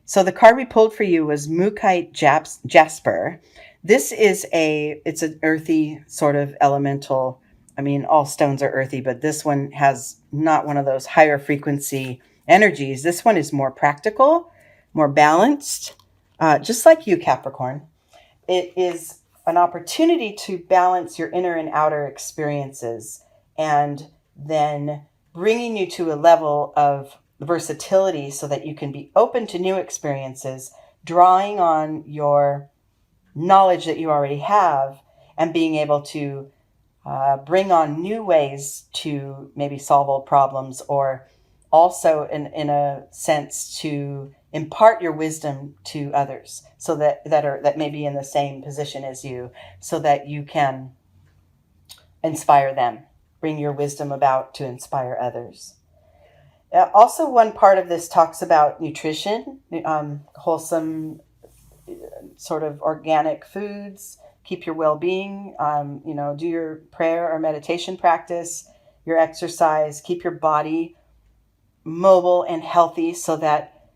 So the card we pulled for you was Mookite Jasper. It's an earthy sort of elemental. I mean, all stones are earthy, but this one has not one of those higher frequency energies. This one is more practical, more balanced, just like you, Capricorn. It is an opportunity to balance your inner and outer experiences and then bringing you to a level of versatility so that you can be open to new experiences, drawing on your knowledge that you already have and being able to bring on new ways to maybe solve old problems, or also in a sense to impart your wisdom to others so that may be in the same position as you, so that you can inspire them, bring your wisdom about to inspire others. Also, one part of this talks about nutrition, wholesome sort of organic foods, keep your well-being, do your prayer or meditation practice, your exercise, keep your body mobile and healthy so that,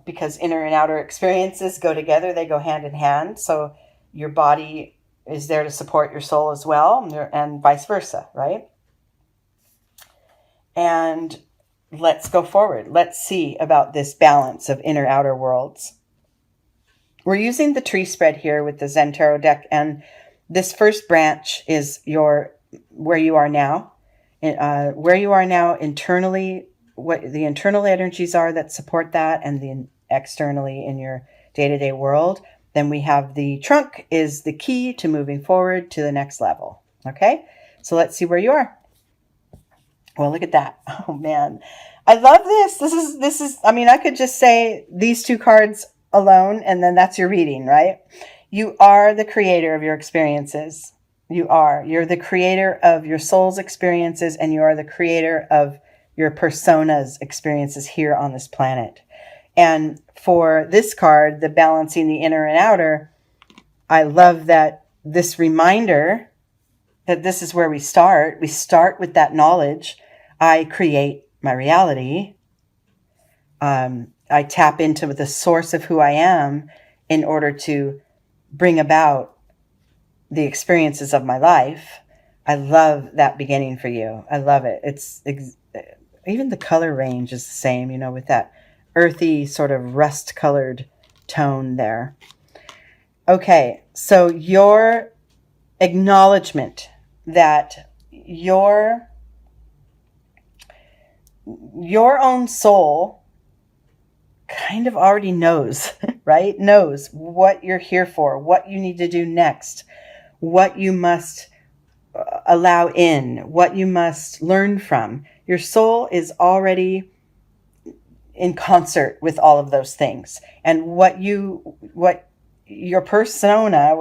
because inner and outer experiences go together, they go hand in hand. So your body is there to support your soul as well, and vice versa, right? And let's go forward. Let's see about this balance of inner outer worlds. We're using the tree spread here with the Zen Tarot deck, and this first branch is where you are now. Where you are now internally, what the internal energies are that support that, and the externally in your day-to-day world. Then we have the trunk is the key to moving forward to the next level. Okay, so let's see where you are. Well, look at that. Oh man, I love this. This is. I mean, I could just say these two cards alone, and then that's your reading, right? You are the creator of your experiences. You're the creator of your soul's experiences, and you are the creator of your persona's experiences here on this planet. And for this card, the balancing the inner and outer, I love that this reminder that this is where we start. We start with that knowledge. I create my reality. I tap into the source of who I am in order to bring about the experiences of my life. I love that beginning for you. I love it. Even the color range is the same, with that earthy sort of rust colored tone there. Okay, so your acknowledgement that your own soul kind of already knows, right? Knows what you're here for, what you need to do next, what you must allow in, what you must learn from. Your soul is already in concert with all of those things. And what your persona,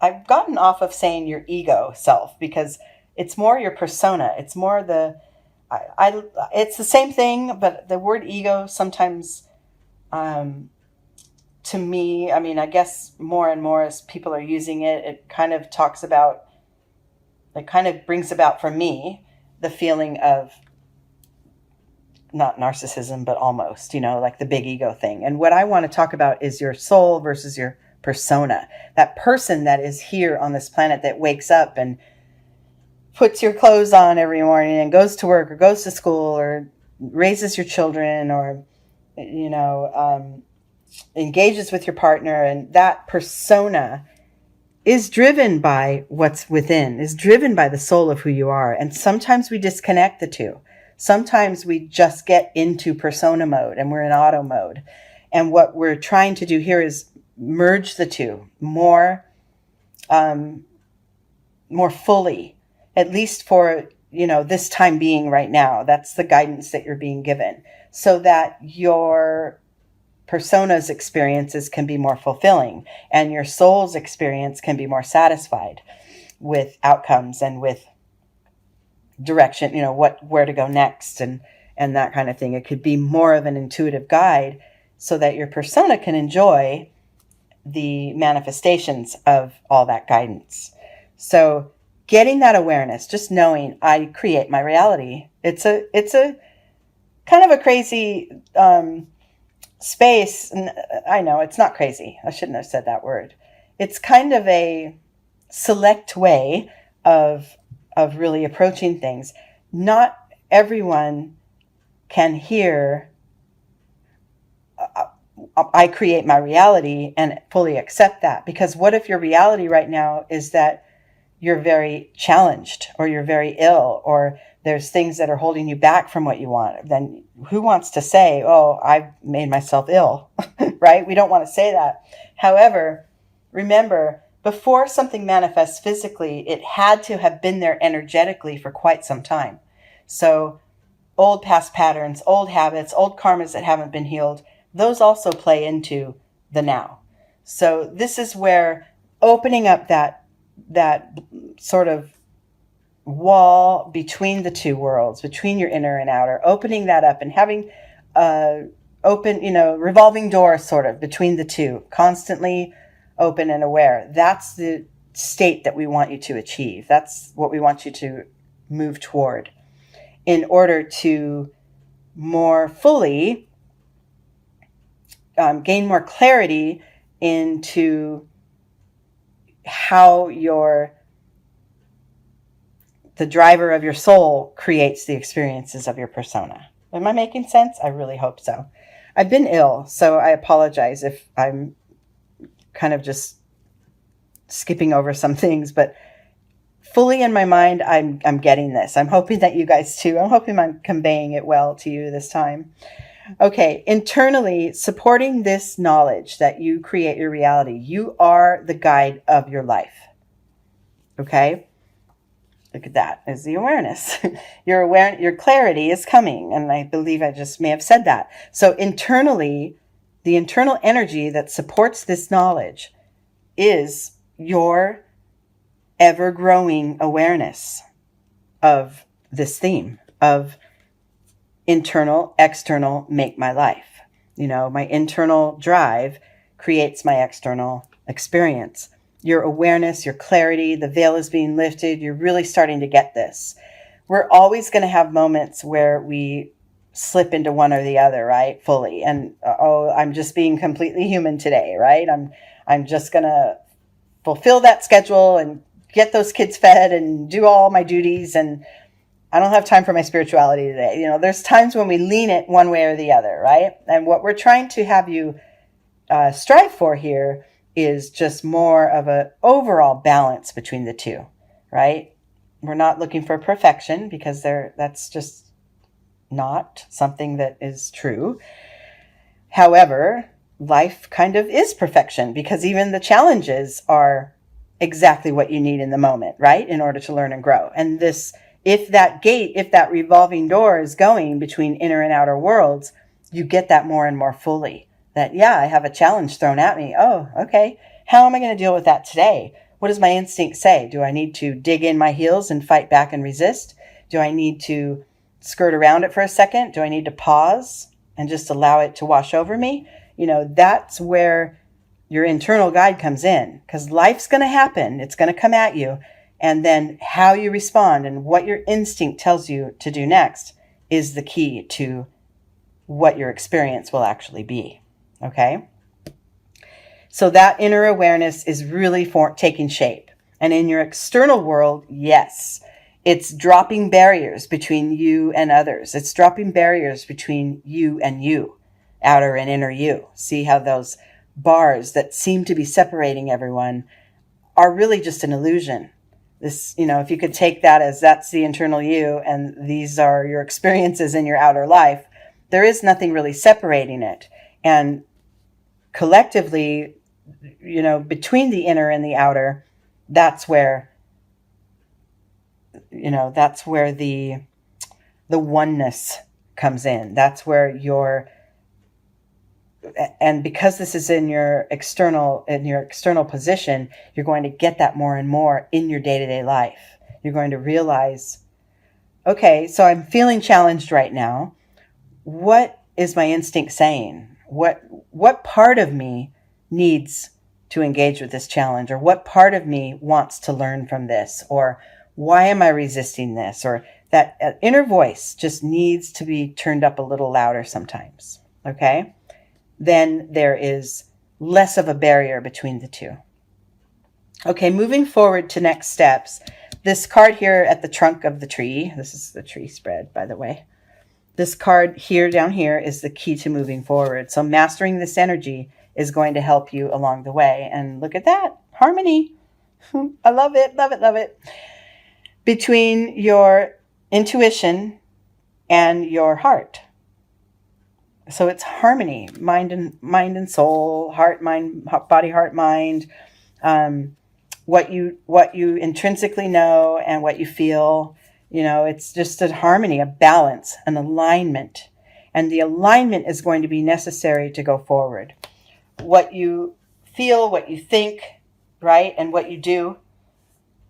I've gotten off of saying your ego self, because it's more your persona. It's more it's the same thing, but the word ego sometimes, to me, I mean, I guess more and more as people are using it, it kind of brings about for me the feeling of not narcissism, but almost, like the big ego thing. And what I want to talk about is your soul versus your persona, that person that is here on this planet that wakes up and puts your clothes on every morning and goes to work or goes to school or raises your children or, engages with your partner. And that persona is driven by what's within, is driven by the soul of who you are. And sometimes we disconnect the two. Sometimes we just get into persona mode and we're in auto mode. And what we're trying to do here is merge the two more fully, at least for, this time being right now. That's the guidance that you're being given, so that your persona's experiences can be more fulfilling and your soul's experience can be more satisfied with outcomes and with direction, where to go next and that kind of thing. It could be more of an intuitive guide so that your persona can enjoy the manifestations of all that guidance. So getting that awareness, just knowing I create my reality. It's a kind of a crazy space, I know it's not crazy. I shouldn't have said that word. It's kind of a select way of really approaching things. Not everyone can hear I create my reality and fully accept that, because what if your reality right now is that you're very challenged, or you're very ill, or there's things that are holding you back from what you want? Then who wants to say, oh, I've made myself ill, right? We don't want to say that. However, remember, before something manifests physically, it had to have been there energetically for quite some time. So old past patterns, old habits, old karmas that haven't been healed, those also play into the now. So this is where opening up that sort of wall between the two worlds, between your inner and outer, opening that up and having open, revolving door sort of between the two, constantly open and aware. That's the state that we want you to achieve. That's what we want you to move toward in order to more fully gain more clarity into how the driver of your soul creates the experiences of your persona. Am I making sense? I really hope so. I've been ill, so I apologize if I'm kind of just skipping over some things, but fully in my mind, I'm getting this. I'm hoping that you guys too. I'm hoping I'm conveying it well to you this time. Okay, internally, supporting this knowledge that you create your reality. You are the guide of your life. Okay? Look at that, is the awareness. Your clarity is coming, and I believe I just may have said that. So internally, the internal energy that supports this knowledge is your ever-growing awareness of this theme of internal, external, make my life. My internal drive creates my external experience. Your awareness, your clarity, the veil is being lifted. You're really starting to get this. We're always going to have moments where we slip into one or the other, right? Fully. And, I'm just being completely human today, right? I'm just going to fulfill that schedule and get those kids fed and do all my duties, and I don't have time for my spirituality today. There's times when we lean it one way or the other, right? And what we're trying to have you strive for here is just more of an overall balance between the two, right? We're not looking for perfection, because that's just not something that is true. However, life kind of is perfection, because even the challenges are exactly what you need in the moment, right? In order to learn and grow. And if that revolving door is going between inner and outer worlds, you get that more and more fully. That, I have a challenge thrown at me. Oh, okay. How am I going to deal with that today? What does my instinct say? Do I need to dig in my heels and fight back and resist? Do I need to skirt around it for a second? Do I need to pause and just allow it to wash over me? That's where your internal guide comes in, because life's going to happen. It's going to come at you. And then how you respond and what your instinct tells you to do next is the key to what your experience will actually be. Okay? So that inner awareness is really taking shape. And in your external world, yes, it's dropping barriers between you and others. It's dropping barriers between you and you, outer and inner you. See how those bars that seem to be separating everyone are really just an illusion. This, if you could take that as that's the internal you and these are your experiences in your outer life, there is nothing really separating it. And collectively, between the inner and the outer, that's where the oneness comes in. That's where and because this is in your external position, you're going to get that more and more in your day-to-day life. You're going to realize, okay, so I'm feeling challenged right now. What is my instinct saying? What part of me needs to engage with this challenge? Or what part of me wants to learn from this? Or why am I resisting this? Or that inner voice just needs to be turned up a little louder sometimes. Okay? then there is less of a barrier between the two. Okay, moving forward to next steps. This card here at the trunk of the tree, this is the tree spread, by the way. This card here down here is the key to moving forward. So mastering this energy is going to help you along the way. And look at that, harmony. I love it, love it, love it. Between your intuition and your heart. So it's harmony, mind and soul, heart, mind, body, heart, mind. What you intrinsically know and what you feel. You know, it's just a harmony, a balance, an alignment. And the alignment is going to be necessary to go forward. What you feel, what you think, right, and what you do,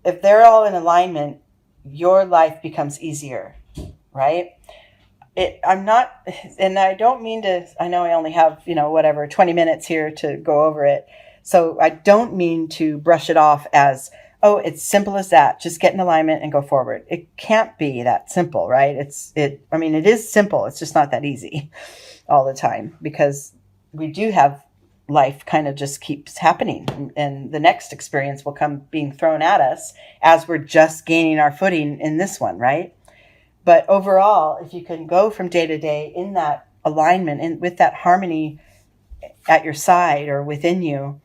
if they're all in alignment, your life becomes easier, right? I'm not, and I don't mean to, I know I only have, 20 minutes here to go over it. So I don't mean to brush it off as, oh, it's simple as that. Just get in alignment and go forward. It can't be that simple, right? It is simple. It's just not that easy all the time, because we do have life kind of just keeps happening, and the next experience will come being thrown at us as we're just gaining our footing in this one, right? But overall, if you can go from day to day in that alignment and with that harmony at your side or within you,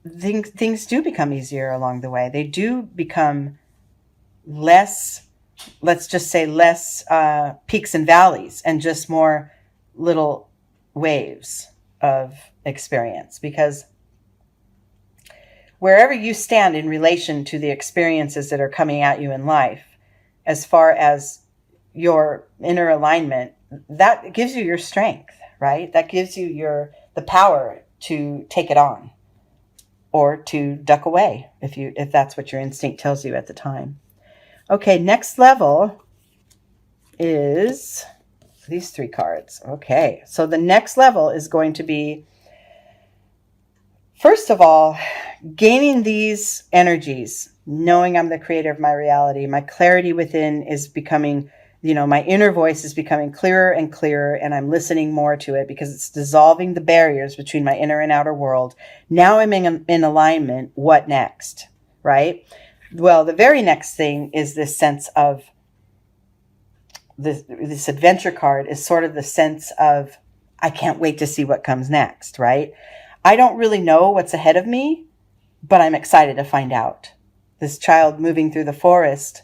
things do become easier along the way. They do become less, let's just say less peaks and valleys, and just more little waves of experience. Because wherever you stand in relation to the experiences that are coming at you in life, as far as your inner alignment, that gives you your strength, right? That gives you the power to take it on, or to duck away if that's what your instinct tells you at the time. Okay, next level is these 3 cards. Okay, so the next level is going to be, first of all, gaining these energies, knowing I'm the creator of my reality. My clarity within is becoming, my inner voice is becoming clearer and clearer, and I'm listening more to it because it's dissolving the barriers between my inner and outer world. Now I'm in alignment. What next, right? Well, the very next thing is this sense of, this adventure card is sort of the sense of, I can't wait to see what comes next, right? I don't really know what's ahead of me, but I'm excited to find out. This child moving through the forest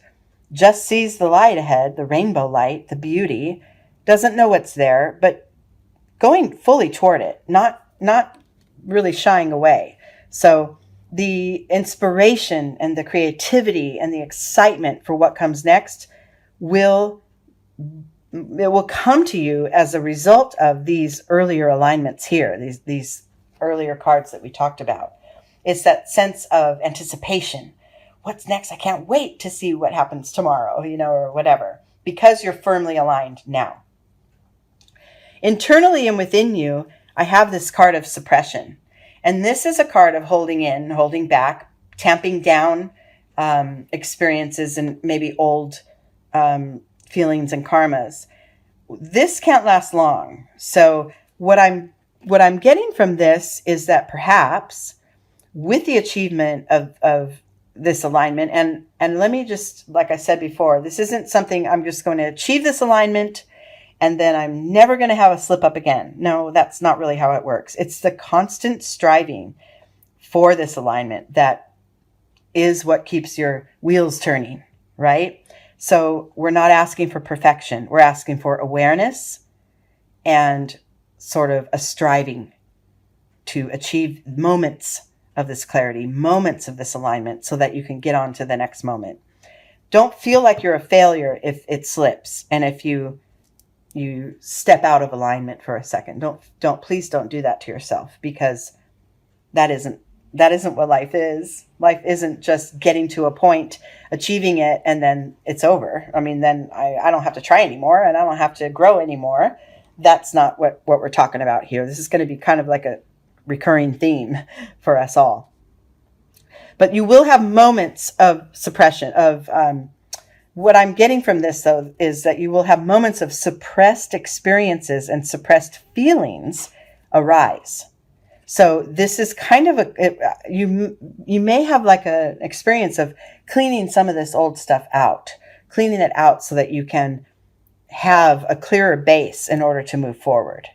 just sees the light ahead, the rainbow light, the beauty, doesn't know what's there, but going fully toward it, not really shying away. So the inspiration and the creativity and the excitement for what comes next will come to you as a result of these earlier alignments here, these earlier cards that we talked about. It's that sense of anticipation. What's next? I can't wait to see what happens tomorrow, or whatever, because you're firmly aligned now. Internally and within you, I have this card of suppression. And this is a card of holding in, holding back, tamping down experiences and maybe old feelings and karmas. This can't last long. So what I'm getting from this is that perhaps with the achievement of this alignment, and let me just, like I said before, this isn't something I'm just going to achieve this alignment and then I'm never going to have a slip up again. No, that's not really how it works. It's the constant striving for this alignment that is what keeps your wheels turning, right? So we're not asking for perfection. We're asking for awareness and sort of a striving to achieve moments of this clarity, moments of this alignment, so that you can get on to the next moment. Don't feel like you're a failure if it slips and if you step out of alignment for a second. Please don't do that to yourself, because that isn't what life is. Life isn't just getting to a point, achieving it, and then it's over. I mean, then I don't have to try anymore and I don't have to grow anymore. That's not what we're talking about here. This is going to be kind of like a recurring theme for us all. But you will have moments of suppression of what I'm getting from this, though, is that you will have moments of suppressed experiences and suppressed feelings arise. So this is kind of you may have like an experience of cleaning some of this old stuff out, cleaning it out so that you can have a clearer base in order to move forward.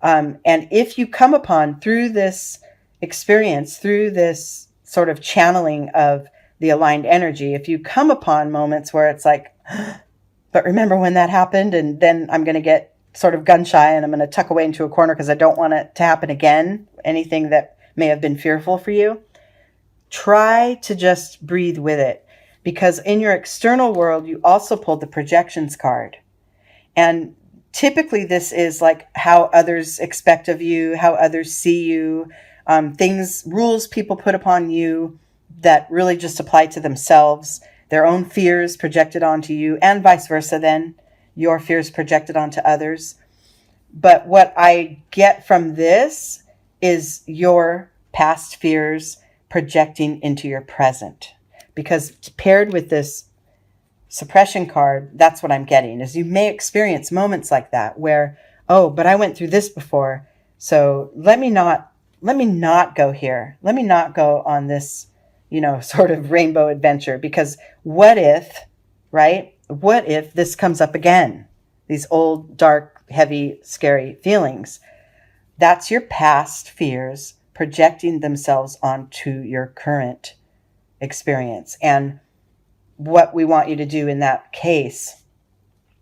And if you come upon through this experience, through this sort of channeling of the aligned energy, if you come upon moments where it's like, but remember when that happened, and then I'm going to get sort of gun shy and I'm going to tuck away into a corner because I don't want it to happen again, anything that may have been fearful for you, try to just breathe with it. Because in your external world, you also pulled the projections card. And typically this is like how others expect of you, how others see you, rules people put upon you that really just apply to themselves, their own fears projected onto you, and vice versa then, your fears projected onto others. But what I get from this is your past fears projecting into your present. Because paired with this suppression card, that's what I'm getting, is you may experience moments like that where, oh, but I went through this before, so let me not go here. Let me not go on this, sort of rainbow adventure, because what if, right? What if this comes up again? These old, dark, heavy, scary feelings. That's your past fears projecting themselves onto your current experience. And what we want you to do in that case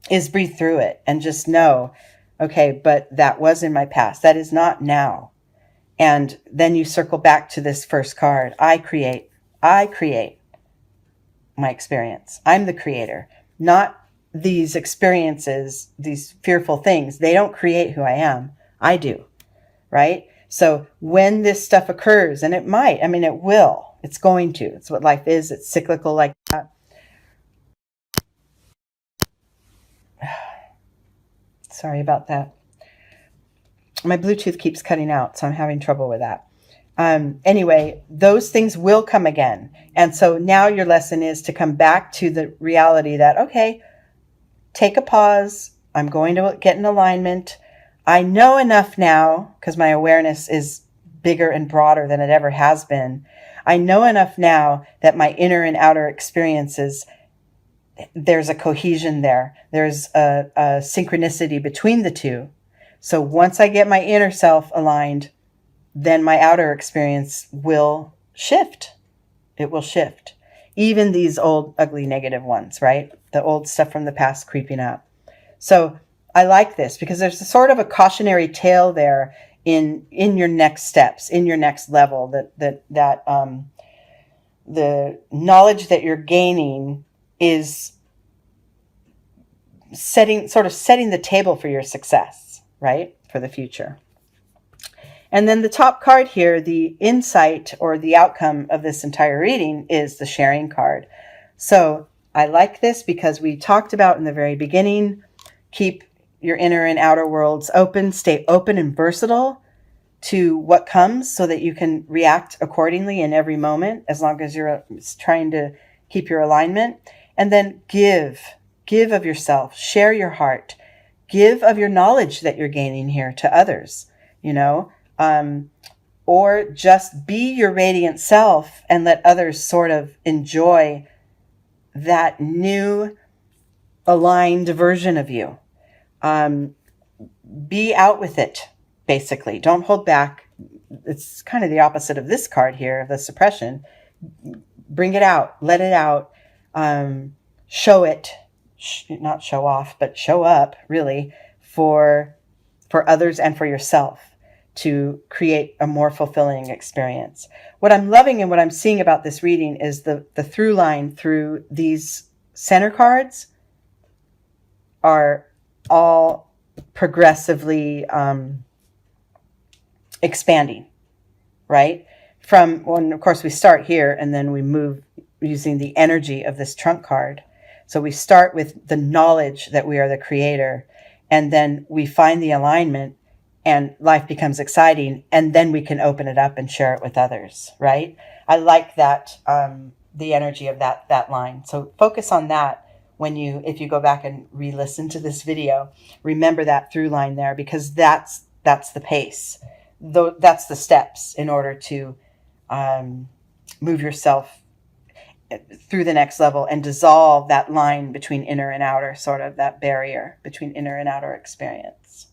is breathe through it and just know, okay, but that was in my past. That is not now. And then you circle back to this first card. I create my experience. I'm the creator, not these experiences, these fearful things. They don't create who I am. I do, right? So when this stuff occurs, and it might, it will, it's going to, it's what life is. It's cyclical like that. Sorry about that. My Bluetooth keeps cutting out, so I'm having trouble with that. Anyway, those things will come again. And so now your lesson is to come back to the reality that, okay, take a pause. I'm going to get in alignment. I know enough now, because my awareness is bigger and broader than it ever has been. I know enough now that my inner and outer experiences, there's a cohesion there. There's a synchronicity between the two. So once I get my inner self aligned, then my outer experience will shift. It will shift. Even these old, ugly, negative ones, right? The old stuff from the past creeping up. So I like this because there's a sort of a cautionary tale there in your next steps, in your next level, that the knowledge that you're gaining is setting the table for your success, right? For the future. And then the top card here, the insight or the outcome of this entire reading, is the sharing card. So I like this because we talked about in the very beginning, keep your inner and outer worlds open, stay open and versatile to what comes so that you can react accordingly in every moment, as long as you're trying to keep your alignment. And then give of yourself, share your heart, give of your knowledge that you're gaining here to others, or just be your radiant self and let others sort of enjoy that new aligned version of you. Be out with it, basically. Don't hold back. It's kind of the opposite of this card here, the suppression. Bring it out, let it out, show it, not show off, but show up really for others and for yourself to create a more fulfilling experience. What I'm loving and what I'm seeing about this reading is the through line through these center cards are all progressively expanding, right? From when, of course, we start here and then we move using the energy of this trunk card. So we start with the knowledge that we are the creator, and then we find the alignment and life becomes exciting, and then we can open it up and share it with others, right? I like that, the energy of that line. So focus on that if you go back and re-listen to this video. Remember that through line there, because that's the pace. that's the steps in order to um, move yourself through the next level and dissolve that line between inner and outer, sort of that barrier between inner and outer experience.